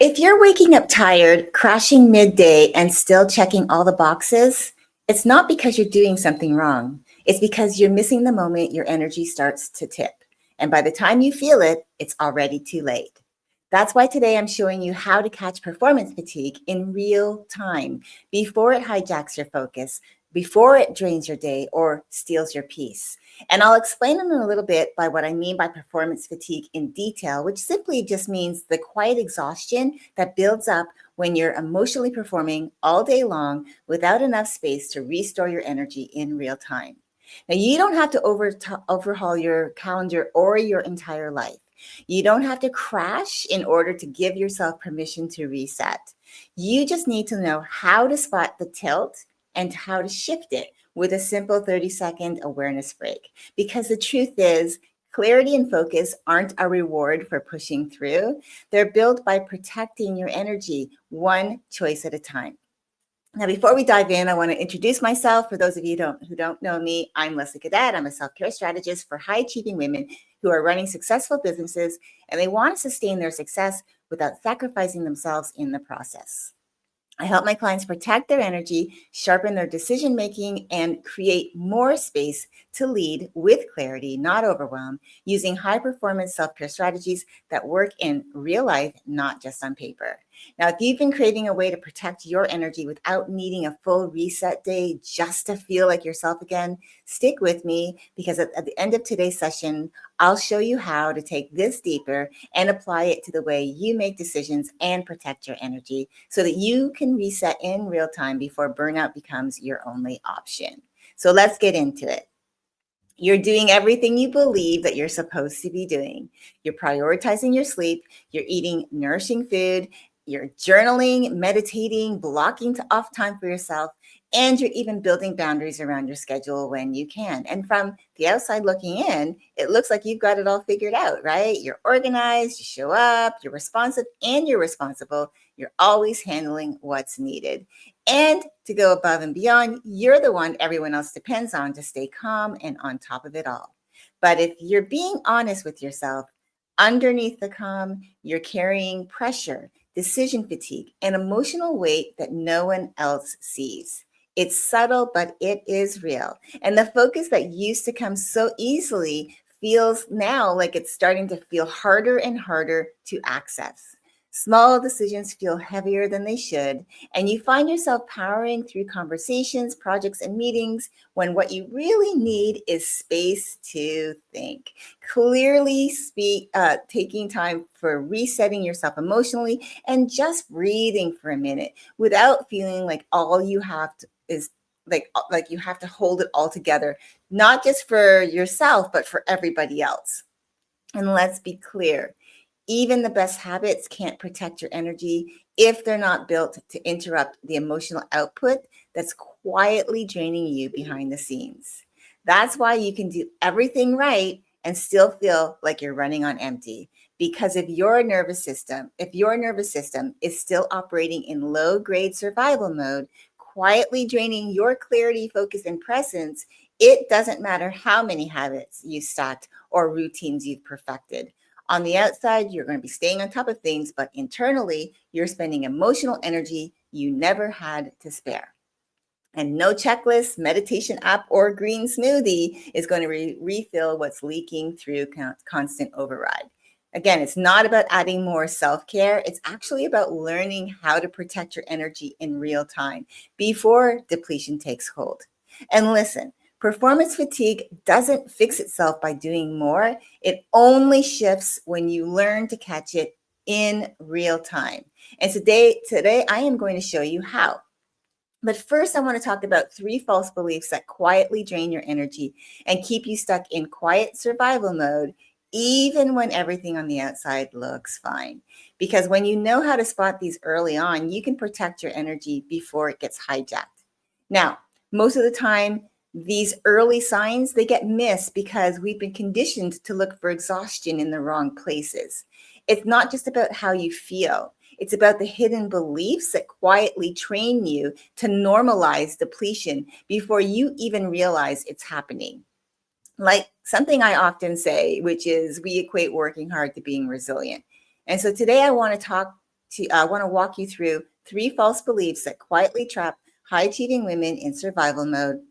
If you're waking up tired, crashing midday, and still checking all the boxes, it's not because you're doing something wrong. It's because you're missing the moment your energy starts to tip. And by the time you feel it, it's already too late. That's why today I'm showing you how to catch performance fatigue in real time before it hijacks your focus, before it drains your day or steals your peace. And I'll explain in a little bit by what I mean by performance fatigue in detail, which simply just means the quiet exhaustion that builds up when you're emotionally performing all day long without enough space to restore your energy in real time. Now, you don't have to overhaul your calendar or your entire life. You don't have to crash in order to give yourself permission to reset. You just need to know how to spot the tilt and how to shift it with a simple 30-second awareness break. Because the truth is, clarity and focus aren't a reward for pushing through. They're built by protecting your energy one choice at a time. Now, before we dive in, I want to introduce myself. For those of you who don't know me, I'm Leslie Cadet. I'm a self-care strategist for high-achieving women who are running successful businesses, and they want to sustain their success without sacrificing themselves in the process. I help my clients protect their energy, sharpen their decision making, and create more space to lead with clarity, not overwhelm, using high performance self care strategies that work in real life, not just on paper. Now, if you've been craving a way to protect your energy without needing a full reset day just to feel like yourself again, stick with me because at the end of today's session, I'll show you how to take this deeper and apply it to the way you make decisions and protect your energy so that you can reset in real time before burnout becomes your only option. So let's get into it. You're doing everything you believe that you're supposed to be doing. You're prioritizing your sleep, you're eating nourishing food, you're journaling, meditating, blocking off time for yourself, and you're even building boundaries around your schedule when you can. And from the outside looking in, it looks like you've got it all figured out, right? You're organized, you show up, you're responsive, and you're responsible. You're always handling what's needed. And to go above and beyond, you're the one everyone else depends on to stay calm and on top of it all. But if you're being honest with yourself, underneath the calm, you're carrying pressure, decision fatigue, and emotional weight that no one else sees. It's subtle, but it is real. And the focus that used to come so easily feels now like it's starting to feel harder and harder to access. Small decisions feel heavier than they should, and you find yourself powering through conversations, projects, and meetings when what you really need is space to think. Clearly taking time for resetting yourself emotionally and just breathing for a minute without feeling like all you have to is like you have to hold it all together, not just for yourself, but for everybody else. And let's be clear, even the best habits can't protect your energy if they're not built to interrupt the emotional output that's quietly draining you behind the scenes. That's why you can do everything right and still feel like you're running on empty. Because if your nervous system is still operating in low grade survival mode, quietly draining your clarity, focus, and presence, it doesn't matter how many habits you stacked or routines you've perfected. On the outside, you're going to be staying on top of things, but internally, you're spending emotional energy you never had to spare. And no checklist, meditation app, or green smoothie is going to refill what's leaking through constant override. Again, it's not about adding more self-care. It's actually about learning how to protect your energy in real time before depletion takes hold. And listen, performance fatigue doesn't fix itself by doing more. It only shifts when you learn to catch it in real time. And today I am going to show you how. But first, I want to talk about 3 false beliefs that quietly drain your energy and keep you stuck in quiet survival mode, even when everything on the outside looks fine. Because when you know how to spot these early on, you can protect your energy before it gets hijacked. Now, most of the time, these early signs, they get missed because we've been conditioned to look for exhaustion in the wrong places. It's not just about how you feel. It's about the hidden beliefs that quietly train you to normalize depletion before you even realize it's happening. Like something I often say, which is we equate working hard to being resilient. And so today I want to talk want to walk you through 3 false beliefs that quietly trap high achieving women in survival mode.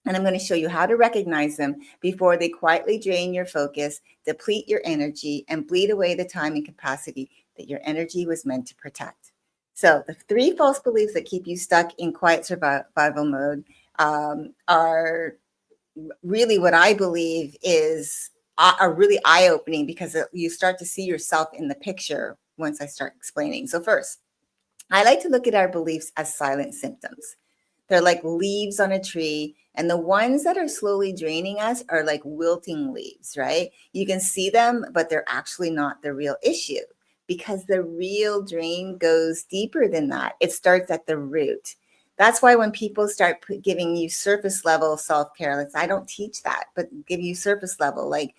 And I'm going to show you how to recognize them before they quietly drain your focus, deplete your energy, and bleed away the time and capacity that your energy was meant to protect. So, the 3 false beliefs that keep you stuck in quiet survival mode are really what I believe is are really eye-opening, because you start to see yourself in the picture once I start explaining. So first, I like to look at our beliefs as silent symptoms. They're like leaves on a tree, and the ones that are slowly draining us are like wilting leaves, right? You can see them, but they're actually not the real issue, because the real drain goes deeper than that. It starts at the root. That's why when people start giving you surface level self-care, like, I don't teach that, but give you surface level, like,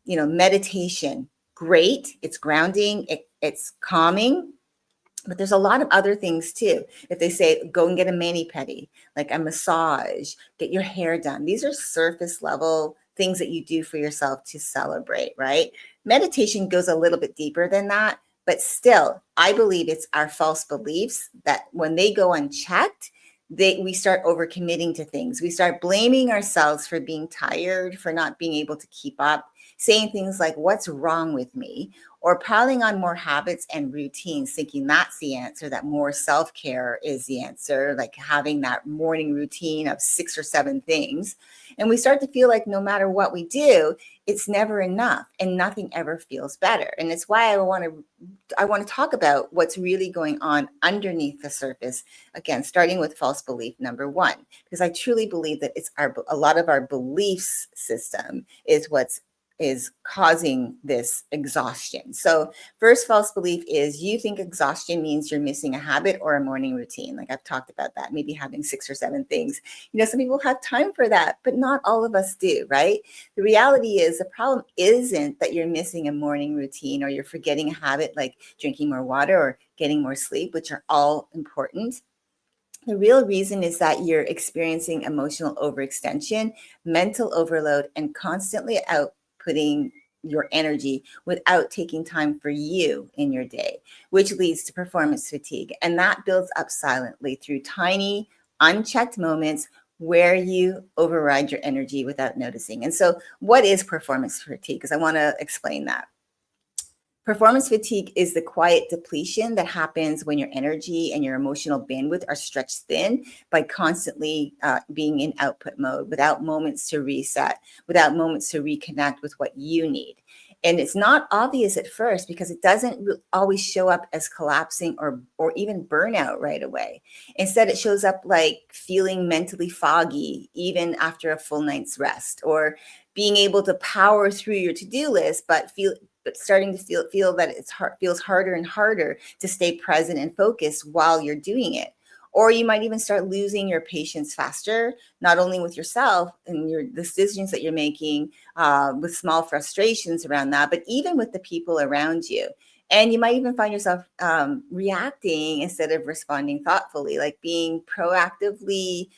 meditation, great. It's grounding, it's calming, but there's a lot of other things too. If they say, go and get a mani-pedi, like a massage, get your hair done. These are surface level things that you do for yourself to celebrate, right? Meditation goes a little bit deeper than that, but still, I believe it's our false beliefs that when they go unchecked, we start overcommitting to things. We start blaming ourselves for being tired, for not being able to keep up, saying things like, what's wrong with me? Or piling on more habits and routines, thinking that's the answer, that more self-care is the answer, like having that morning routine of 6 or 7 things. And we start to feel like no matter what we do, it's never enough and nothing ever feels better. And it's why I want to talk about what's really going on underneath the surface. Again, starting with false belief number 1, because I truly believe that it's a lot of our beliefs system is causing this exhaustion. So first false belief is you think exhaustion means you're missing a habit or a morning routine. Like I've talked about that, maybe having 6 or 7 things. Some people have time for that, but not all of us do, right? The reality is the problem isn't that you're missing a morning routine or you're forgetting a habit like drinking more water or getting more sleep, which are all important. The real reason is that you're experiencing emotional overextension, mental overload, and constantly outputting your energy without taking time for you in your day, which leads to performance fatigue. And that builds up silently through tiny, unchecked moments where you override your energy without noticing. And so, what is performance fatigue? Because I want to explain that. Performance fatigue is the quiet depletion that happens when your energy and your emotional bandwidth are stretched thin by constantly being in output mode, without moments to reset, without moments to reconnect with what you need. And it's not obvious at first because it doesn't always show up as collapsing or even burnout right away. Instead, it shows up like feeling mentally foggy even after a full night's rest, or being able to power through your to-do list, but starting to feel that feels harder and harder to stay present and focused while you're doing it. Or you might even start losing your patience faster, not only with yourself and your decisions that you're making, with small frustrations around that, but even with the people around you. And you might even find yourself reacting instead of responding thoughtfully, like being proactively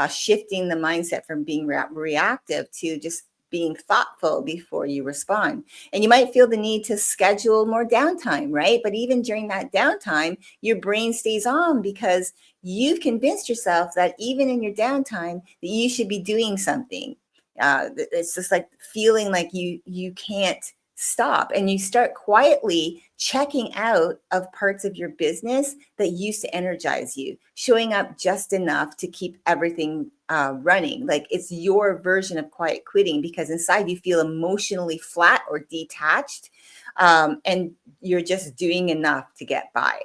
shifting the mindset from being reactive to just being thoughtful before you respond. And you might feel the need to schedule more downtime, right? But even during that downtime, your brain stays on because you've convinced yourself that even in your downtime, that you should be doing something. It's just like feeling like you can't stop, and you start quietly checking out of parts of your business that used to energize you, showing up just enough to keep everything running. Like it's your version of quiet quitting, because inside you feel emotionally flat or detached, and you're just doing enough to get by.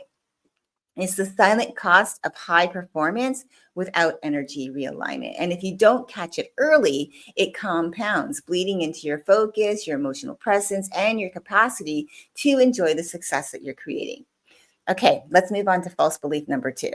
It's the silent cost of high performance without energy realignment. And if you don't catch it early, it compounds, bleeding into your focus, your emotional presence, and your capacity to enjoy the success that you're creating. Okay, let's move on to false belief number 2.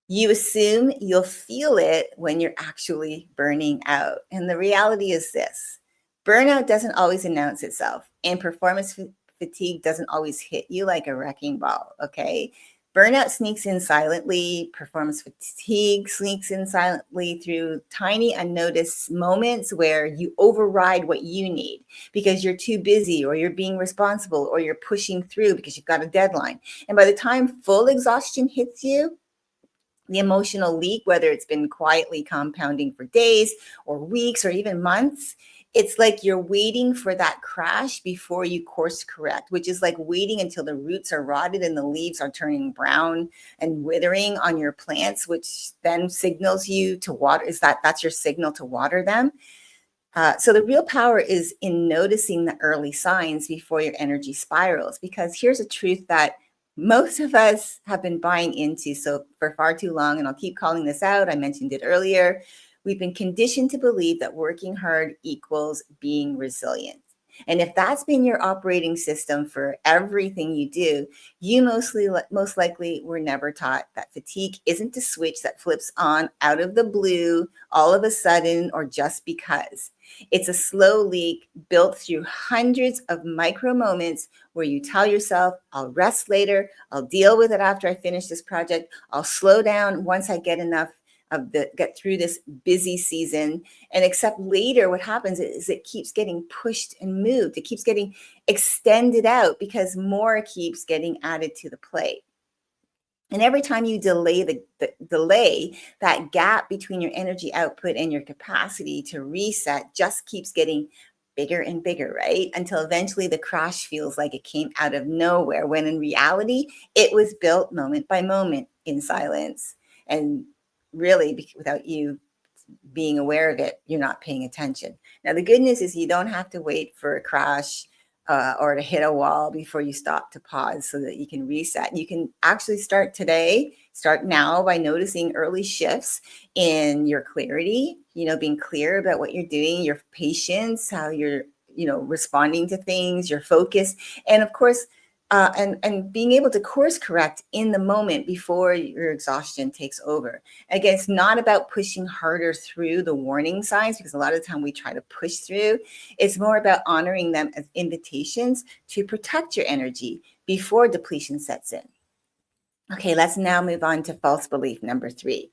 You assume you'll feel it when you're actually burning out. And the reality is this: burnout doesn't always announce itself, and performance fatigue doesn't always hit you like a wrecking ball, okay? Burnout sneaks in silently, performance fatigue sneaks in silently through tiny unnoticed moments where you override what you need because you're too busy or you're being responsible or you're pushing through because you've got a deadline. And by the time full exhaustion hits you, the emotional leak, whether it's been quietly compounding for days or weeks or even months, it's like you're waiting for that crash before you course correct, which is like waiting until the roots are rotted and the leaves are turning brown and withering on your plants, which then signals you to water. That's your signal to water them? So the real power is in noticing the early signs before your energy spirals, because here's a truth that most of us have been buying into so for far too long, and I'll keep calling this out. I mentioned it earlier. We've been conditioned to believe that working hard equals being resilient. And if that's been your operating system for everything you do, you most likely were never taught that fatigue isn't a switch that flips on out of the blue all of a sudden or just because. It's a slow leak built through hundreds of micro moments where you tell yourself, I'll rest later, I'll deal with it after I finish this project, I'll slow down once I get enough get through this busy season. And except later, what happens is it keeps getting pushed and moved. It keeps getting extended out because more keeps getting added to the plate. And every time you delay, that gap between your energy output and your capacity to reset just keeps getting bigger and bigger, right? Until eventually the crash feels like it came out of nowhere, when in reality, it was built moment by moment in silence. And really, without you being aware of it, you're not paying attention. Now, the good news is you don't have to wait for a crash or to hit a wall before you stop to pause so that you can reset. You can actually start today, start now by noticing early shifts in your clarity, being clear about what you're doing, your patience, how you're, responding to things, your focus, and of course, and being able to course correct in the moment before your exhaustion takes over. Again, it's not about pushing harder through the warning signs, because a lot of the time we try to push through. It's more about honoring them as invitations to protect your energy before depletion sets in. Okay, let's now move on to false belief number 3.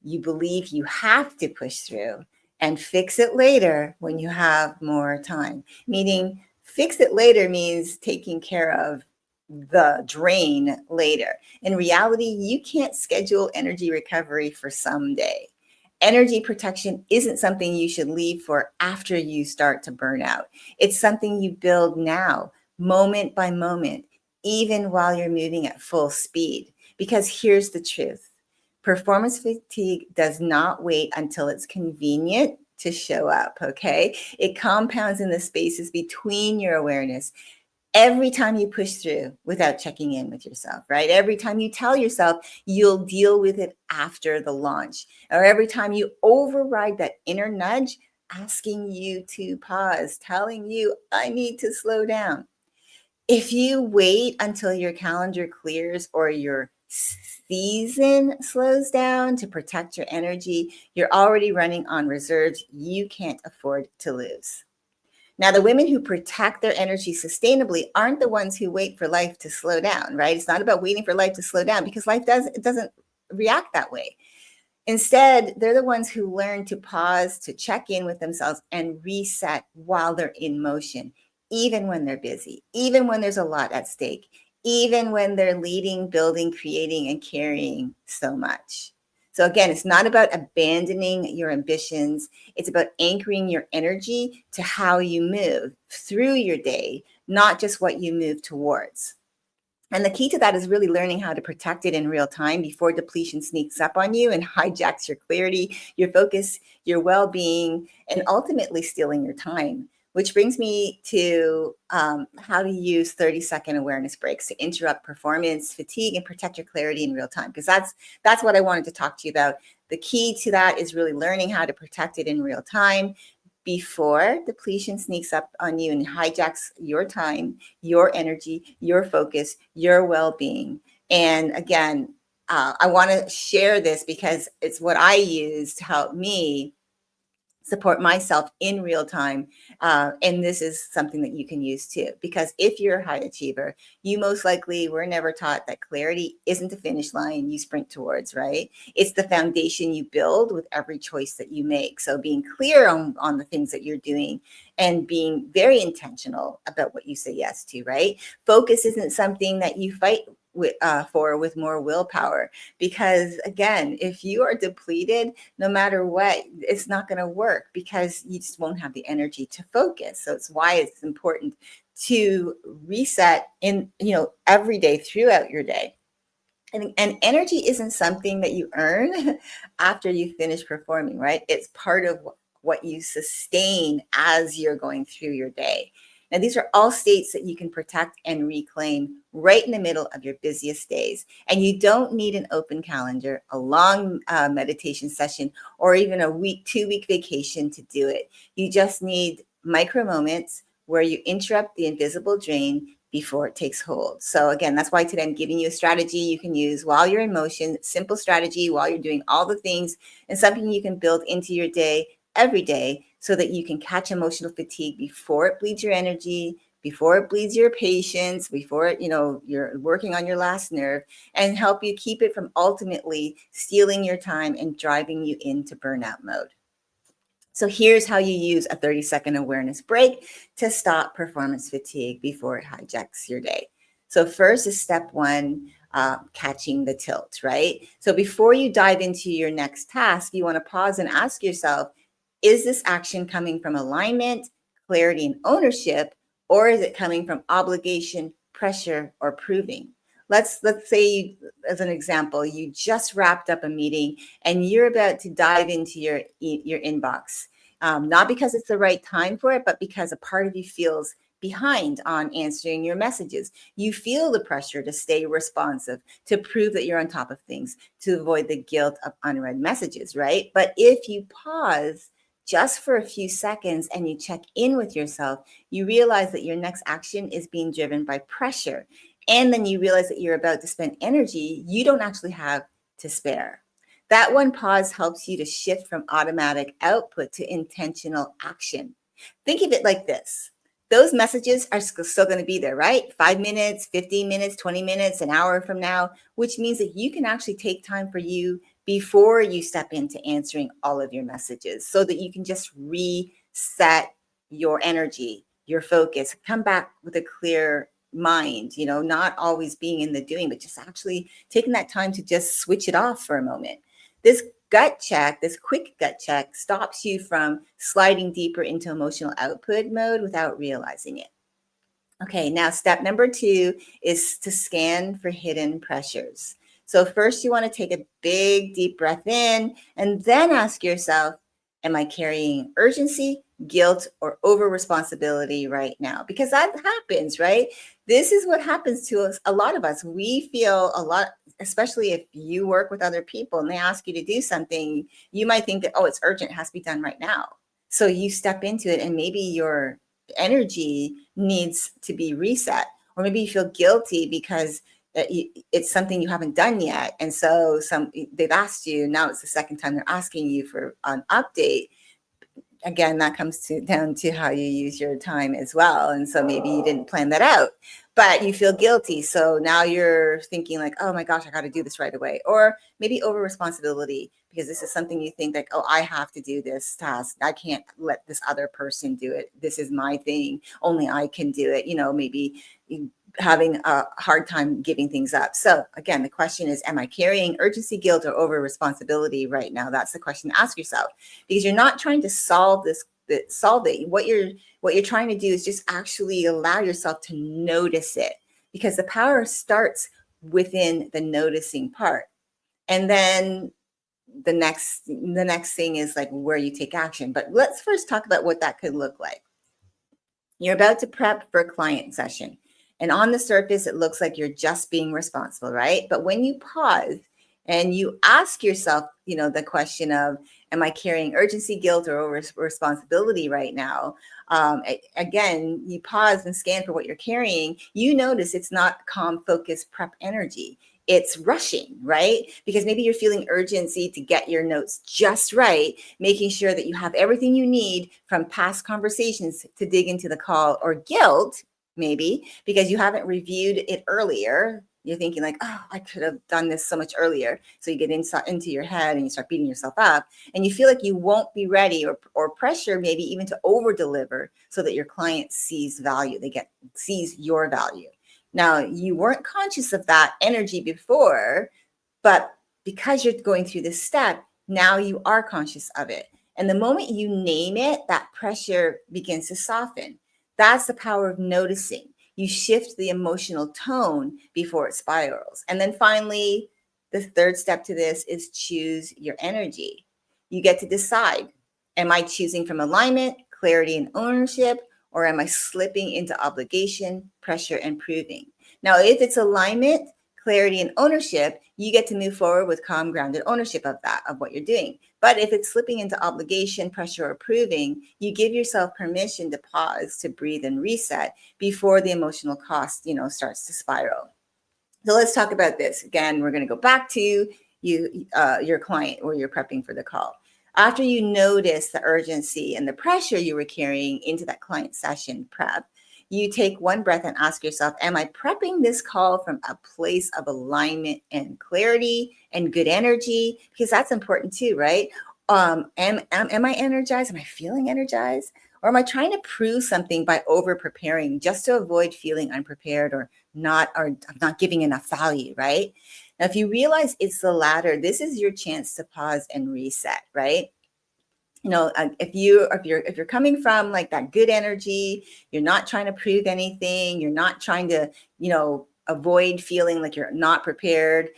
You believe you have to push through and fix it later when you have more time. Meaning, fix it later means taking care of the drain later. In reality, you can't schedule energy recovery for someday. Energy protection isn't something you should leave for after you start to burn out. It's something you build now, moment by moment, even while you're moving at full speed. Because here's the truth. Performance fatigue does not wait until it's convenient to show up, okay? It compounds in the spaces between your awareness. Every time you push through without checking in with yourself, right? Every time you tell yourself you'll deal with it after the launch, or every time you override that inner nudge asking you to pause, telling you, I need to slow down. If you wait until your calendar clears or your season slows down to protect your energy, you're already running on reserves you can't afford to lose. Now, the women who protect their energy sustainably aren't the ones who wait for life to slow down, right? It's not about waiting for life to slow down, because life doesn't react that way. Instead, they're the ones who learn to pause, to check in with themselves and reset while they're in motion, even when they're busy, even when there's a lot at stake, even when they're leading, building, creating, and carrying so much. So again, it's not about abandoning your ambitions. It's about anchoring your energy to how you move through your day, not just what you move towards. And the key to that is really learning how to protect it in real time before depletion sneaks up on you and hijacks your clarity, your focus, your well-being, and ultimately stealing your time. Which brings me to how to use 30-second awareness breaks to interrupt performance fatigue and protect your clarity in real time. Because that's what I wanted to talk to you about. The key to that is really learning how to protect it in real time before depletion sneaks up on you and hijacks your time, your energy, your focus, your well-being. And again, I want to share this because it's what I use to help me support myself in real time. And this is something that you can use too, because if you're a high achiever, you most likely were never taught that clarity isn't the finish line you sprint towards, right? It's the foundation you build with every choice that you make. So being clear on the things that you're doing and being very intentional about what you say yes to, right? Focus isn't something that you fight with more willpower, because again, if you are depleted, no matter what, it's not going to work because you just won't have the energy to focus. So it's why it's important to reset in, every day throughout your day. And energy isn't something that you earn after you finish performing, right? It's part of what you sustain as you're going through your day. Now, these are all states that you can protect and reclaim right in the middle of your busiest days. And you don't need an open calendar, a long meditation session, or even a 2-week vacation to do it. You just need micro moments where you interrupt the invisible drain before it takes hold. So again, that's why today I'm giving you a strategy you can use while you're in motion, simple strategy while you're doing all the things, and something you can build into your day every day so that you can catch emotional fatigue before it bleeds your energy, before it bleeds your patience, before you're working on your last nerve, and help you keep it from ultimately stealing your time and driving you into burnout mode. So here's how you use a 30-second awareness break to stop performance fatigue before it hijacks your day. So first is step one, catching the tilt, right? So before you dive into your next task, you want to pause and ask yourself, is this action coming from alignment, clarity, and ownership, or is it coming from obligation, pressure, or proving? Let's say, as an example, you just wrapped up a meeting and you're about to dive into your inbox, not because it's the right time for it, but because a part of you feels behind on answering your messages. You feel the pressure to stay responsive, to prove that you're on top of things, to avoid the guilt of unread messages, right? But if you pause just for a few seconds and you check in with yourself, you realize that your next action is being driven by pressure. And then you realize that you're about to spend energy you don't actually have to spare. That one pause helps you to shift from automatic output to intentional action. Think of it like this. Those messages are still going to be there, right? 5 minutes, 15 minutes, 20 minutes, an hour from now, which means that you can actually take time for you before you step into answering all of your messages so that you can just reset your energy, your focus, come back with a clear mind, not always being in the doing, but just actually taking that time to just switch it off for a moment. This quick gut check stops you from sliding deeper into emotional output mode without realizing it. Okay, now step number 2 is to scan for hidden pressures. So first you want to take a big deep breath in and then ask yourself, am I carrying urgency, guilt, or over responsibility right now? Because that happens, right? This is what happens to us, a lot of us. We feel a lot, especially if you work with other people and they ask you to do something, you might think that, oh, it's urgent, it has to be done right now. So you step into it and maybe your energy needs to be reset, or maybe you feel guilty because it's something you haven't done yet, and so they've asked you, now it's the second time they're asking you for an update. Again, that comes down to how you use your time as well. And so maybe you didn't plan that out, but you feel guilty. So now you're thinking like, oh my gosh, I got to do this right away. Or maybe over responsibility, because this is something you think like, oh, I have to do this task. I can't let this other person do it. This is my thing. Only I can do it. Maybe having a hard time giving things up. So again, the question is, am I carrying urgency, guilt, or over responsibility right now? That's the question to ask yourself, because you're not trying to solve it. What you're trying to do is just actually allow yourself to notice it, because the power starts within the noticing part. And then the next thing is like where you take action. But let's first talk about what that could look like. You're about to prep for a client session, and on the surface, it looks like you're just being responsible, right? But when you pause and you ask yourself, the question of, am I carrying urgency, guilt, or over responsibility right now? Again, you pause and scan for what you're carrying. You notice it's not calm, focused, prep energy. it's rushing, right? Because maybe you're feeling urgency to get your notes just right, making sure that you have everything you need from past conversations to dig into the call, or guilt, maybe because you haven't reviewed it earlier. You're thinking like, oh, I could have done this so much earlier. So you get into your head and you start beating yourself up, and you feel like you won't be ready, or pressure maybe even to over deliver so that your client sees value. Sees your value. Now, you weren't conscious of that energy before, but because you're going through this step, now you are conscious of it. And the moment you name it, that pressure begins to soften. That's the power of noticing. You shift the emotional tone before it spirals. And then finally, the third step to this is choose your energy. You get to decide, am I choosing from alignment, clarity, and ownership, or am I slipping into obligation, pressure, and proving? Now, if it's alignment, clarity, and ownership, you get to move forward with calm, grounded ownership of what you're doing. But if it's slipping into obligation, pressure, or proving, you give yourself permission to pause, to breathe, and reset before the emotional cost, starts to spiral. So let's talk about this. Again, we're going to go back to your client, where you're prepping for the call. After you notice the urgency and the pressure you were carrying into that client session prep, you take one breath and ask yourself, am I prepping this call from a place of alignment and clarity and good energy? Because that's important too, right? Am I energized? Am I feeling energized? Or am I trying to prove something by over preparing just to avoid feeling unprepared, or not giving enough value, right? Now, if you realize it's the latter, this is your chance to pause and reset, right? If you're coming from like that good energy, you're not trying to prove anything, you're not trying to avoid feeling like you're not prepared,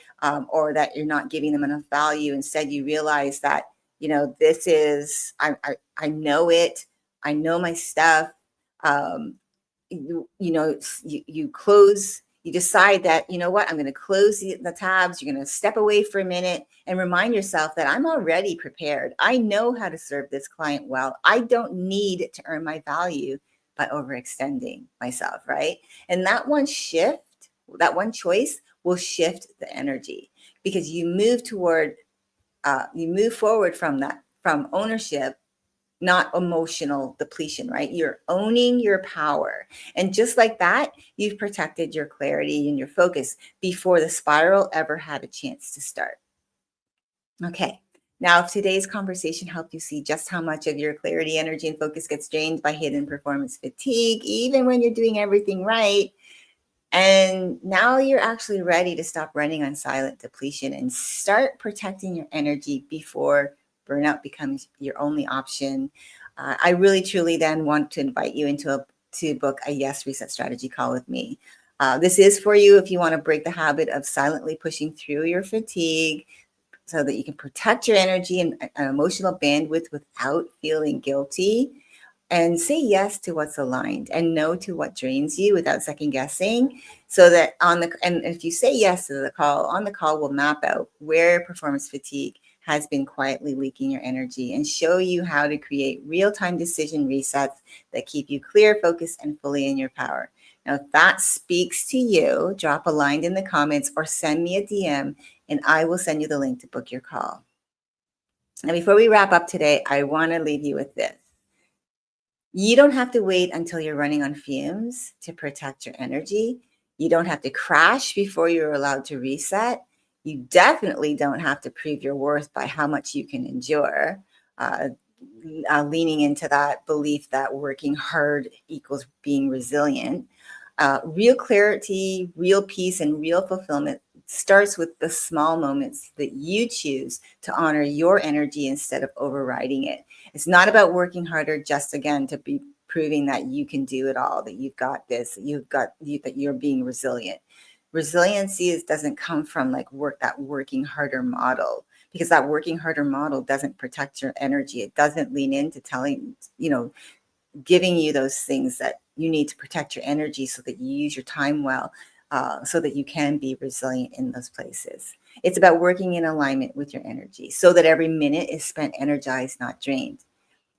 or that you're not giving them enough value. Instead, you realize that this is I know it, I know my stuff. You close, you decide that, what, I'm going to close the tabs. You're going to step away for a minute and remind yourself that I'm already prepared. I know how to serve this client well. I don't need to earn my value by overextending myself, right? And that one choice will shift the energy, because you move forward from ownership, not emotional depletion, right? You're owning your power. And just like that, you've protected your clarity and your focus before the spiral ever had a chance to start. Okay. Now, if today's conversation helped you see just how much of your clarity, energy, and focus gets drained by hidden performance fatigue, even when you're doing everything right, and now you're actually ready to stop running on silent depletion and start protecting your energy before burnout becomes your only option, I really, truly then want to invite you to book a Yes Reset Strategy call with me. This is for you if you want to break the habit of silently pushing through your fatigue so that you can protect your energy and emotional bandwidth without feeling guilty, and say yes to what's aligned and no to what drains you without second guessing. So that and if you say yes to the call, on the call, we'll map out where performance fatigue has been quietly leaking your energy and show you how to create real-time decision resets that keep you clear, focused, and fully in your power. Now, if that speaks to you, drop a line in the comments or send me a DM, and I will send you the link to book your call. Now, before we wrap up today, I want to leave you with this. You don't have to wait until you're running on fumes to protect your energy. You don't have to crash before you're allowed to reset. You definitely don't have to prove your worth by how much you can endure, leaning into that belief that working hard equals being resilient. Real clarity, real peace, and real fulfillment starts with the small moments that you choose to honor your energy instead of overriding it. It's not about working harder just, again, to be proving that you can do it all, that you've got this, that you're being resilient. Resiliency doesn't come from that working harder model, because that working harder model doesn't protect your energy. It doesn't lean into giving you those things that you need to protect your energy so that you use your time well, so that you can be resilient in those places. It's about working in alignment with your energy so that every minute is spent energized, not drained.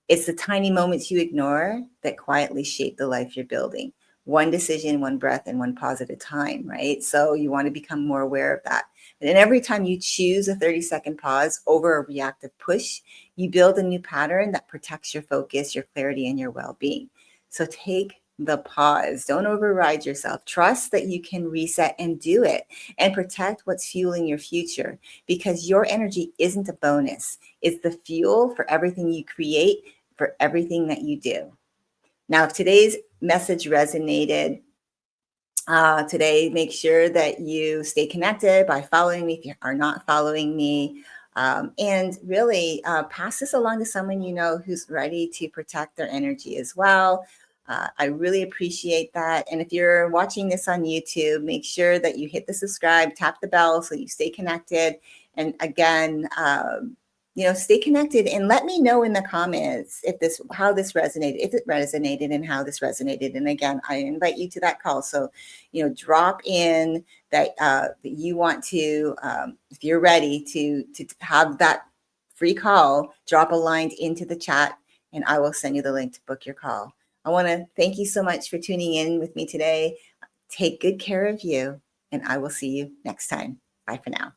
It's the tiny moments you ignore that quietly shape the life you're building. one decision, one breath, and one pause at a time, right? So you want to become more aware of that. And every time you choose a 30-second pause over a reactive push, you build a new pattern that protects your focus, your clarity, and your well-being. So take the pause. Don't override yourself. Trust that you can reset and do it, and protect what's fueling your future, because your energy isn't a bonus. It's the fuel for everything you create, for everything that you do. Now, if today's message resonated today, make sure that you stay connected by following me if you are not following me. And really pass this along to someone you know who's ready to protect their energy as well. I really appreciate that. And if you're watching this on YouTube, make sure that you hit the subscribe, tap the bell so you stay connected. And again, stay connected and let me know in the comments how this resonated, if it resonated and how this resonated. And again, I invite you to that call. So, drop in that you want to, if you're ready to have that free call, drop a line into the chat and I will send you the link to book your call. I want to thank you so much for tuning in with me today. Take good care of you, and I will see you next time. Bye for now.